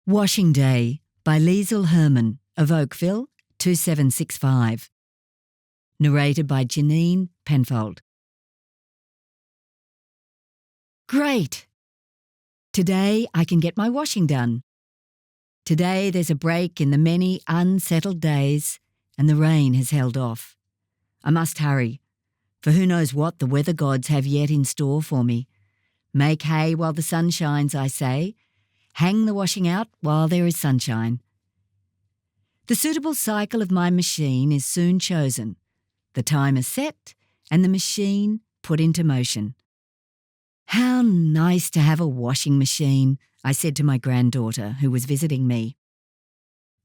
Washing Day by Liesl Herman of Oakville, 2765. Narrated by Janine Penfold. Great! Today I can get my washing done. Today there's a break in the many unsettled days and the rain has held off. I must hurry, for who knows what the weather gods have yet in store for me. Make hay while the sun shines, I say. Hang the washing out while there is sunshine. The suitable cycle of my machine is soon chosen, the timer set, and the machine put into motion. How nice to have a washing machine, I said to my granddaughter who was visiting me.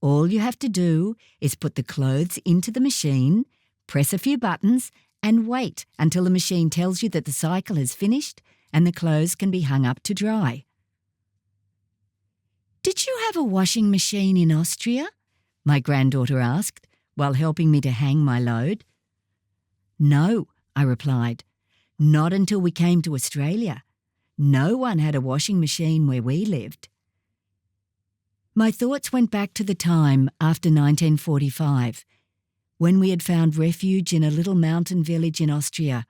All you have to do is put the clothes into the machine, press a few buttons, and wait until the machine tells you that the cycle has finished and the clothes can be hung up to dry. Did you have a washing machine in Austria? My granddaughter asked, while helping me to hang my load. No, I replied. Not until we came to Australia. No one had a washing machine where we lived. My thoughts went back to the time after 1945, when we had found refuge in a little mountain village in Austria.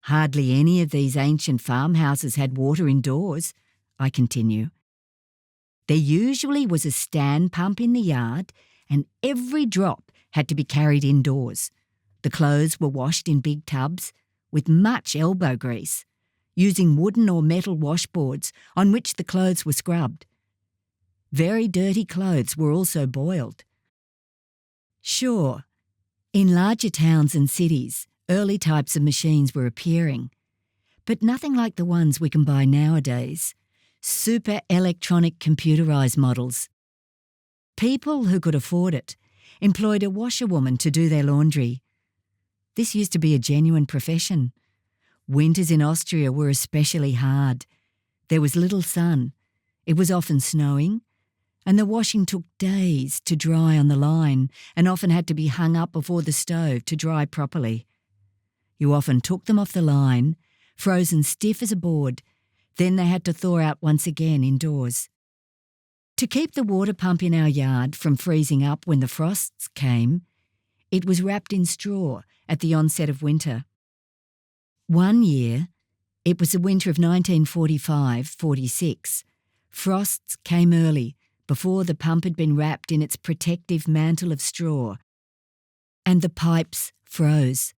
Hardly any of these ancient farmhouses had water indoors, I continue. There usually was a stand pump in the yard, and every drop had to be carried indoors. The clothes were washed in big tubs with much elbow grease, using wooden or metal washboards on which the clothes were scrubbed. Very dirty clothes were also boiled. Sure, in larger towns and cities, early types of machines were appearing, but nothing like the ones we can buy nowadays. Super electronic computerised models. People who could afford it employed a washerwoman to do their laundry. This used to be a genuine profession. Winters in Austria were especially hard. There was little sun, it was often snowing, and the washing took days to dry on the line and often had to be hung up before the stove to dry properly. You often took them off the line, frozen stiff as a board. Then they had to thaw out once again indoors. To keep the water pump in our yard from freezing up when the frosts came, it was wrapped in straw at the onset of winter. One year, it was the winter of 1945-46, frosts came early before the pump had been wrapped in its protective mantle of straw, and the pipes froze.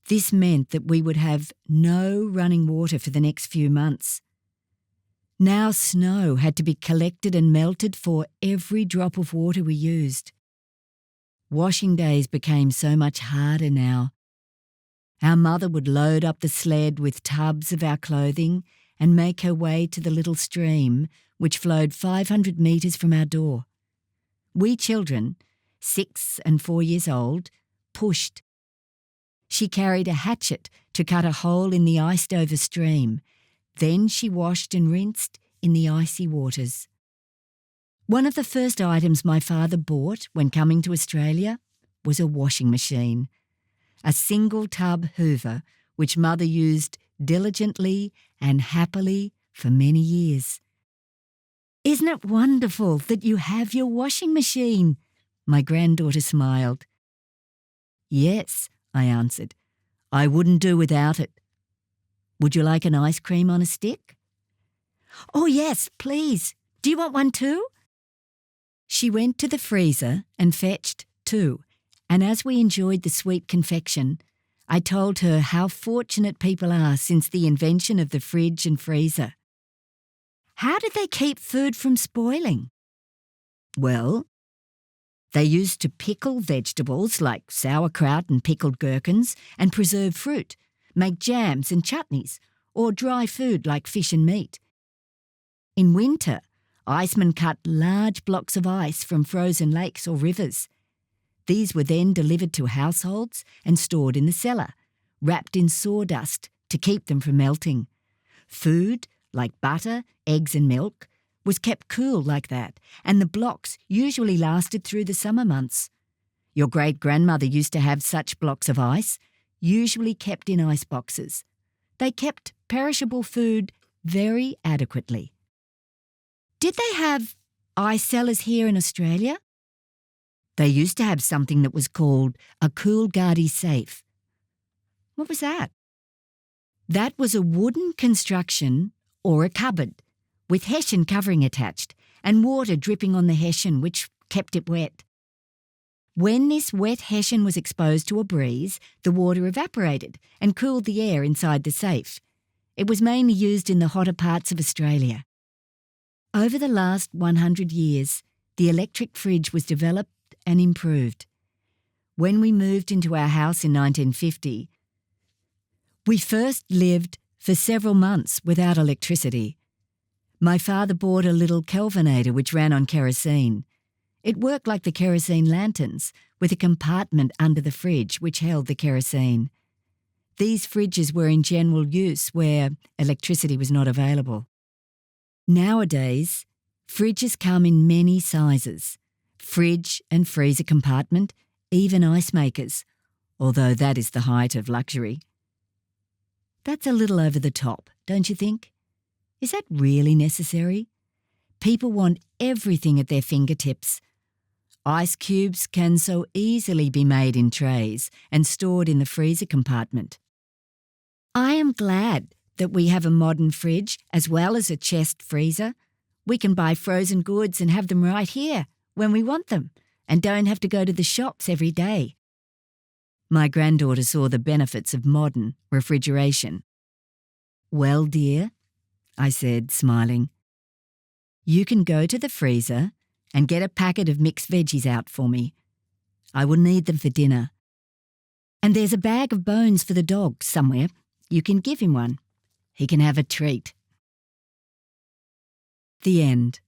This meant that we would have no running water for the next few months. Now snow had to be collected and melted for every drop of water we used. Washing days became so much harder now. Our mother would load up the sled with tubs of our clothing and make her way to the little stream which flowed 500 metres from our door. We children, 6 and 4 years old, pushed. She carried a hatchet to cut a hole in the iced-over stream. Then she washed and rinsed in the icy waters. One of the first items my father bought when coming to Australia was a washing machine, a single-tub hoover which Mother used diligently and happily for many years. "Isn't it wonderful that you have your washing machine?" My granddaughter smiled. "Yes," I answered. "I wouldn't do without it. Would you like an ice cream on a stick?" "Oh yes, please. Do you want one too?" She went to the freezer and fetched 2, and as we enjoyed the sweet confection, I told her how fortunate people are since the invention of the fridge and freezer. How did they keep food from spoiling? Well, they used to pickle vegetables like sauerkraut and pickled gherkins and preserve fruit, make jams and chutneys, or dry food like fish and meat. In winter, icemen cut large blocks of ice from frozen lakes or rivers. These were then delivered to households and stored in the cellar, wrapped in sawdust to keep them from melting. Food, like butter, eggs and milk, was kept cool like that, and the blocks usually lasted through the summer months. Your great-grandmother used to have such blocks of ice, usually kept in ice boxes. They kept perishable food very adequately. Did they have ice cellars here in Australia? They used to have something that was called a Coolgardie safe. What was that? That was a wooden construction or a cupboard with hessian covering attached and water dripping on the hessian, which kept it wet. When this wet hessian was exposed to a breeze, the water evaporated and cooled the air inside the safe. It was mainly used in the hotter parts of Australia. Over the last 100 years, the electric fridge was developed and improved. When we moved into our house in 1950, we first lived for several months without electricity. My father bought a little Kelvinator which ran on kerosene. It worked like the kerosene lanterns, with a compartment under the fridge which held the kerosene. These fridges were in general use where electricity was not available. Nowadays, fridges come in many sizes: fridge and freezer compartment, even ice makers, although that is the height of luxury. That's a little over the top, don't you think? Is that really necessary? People want everything at their fingertips. Ice cubes can so easily be made in trays and stored in the freezer compartment. I am glad that we have a modern fridge as well as a chest freezer. We can buy frozen goods and have them right here when we want them and don't have to go to the shops every day. My granddaughter saw the benefits of modern refrigeration. "Well, dear," I said, smiling, "you can go to the freezer and get a packet of mixed veggies out for me. I will need them for dinner. And there's a bag of bones for the dog somewhere. You can give him one. He can have a treat." The end.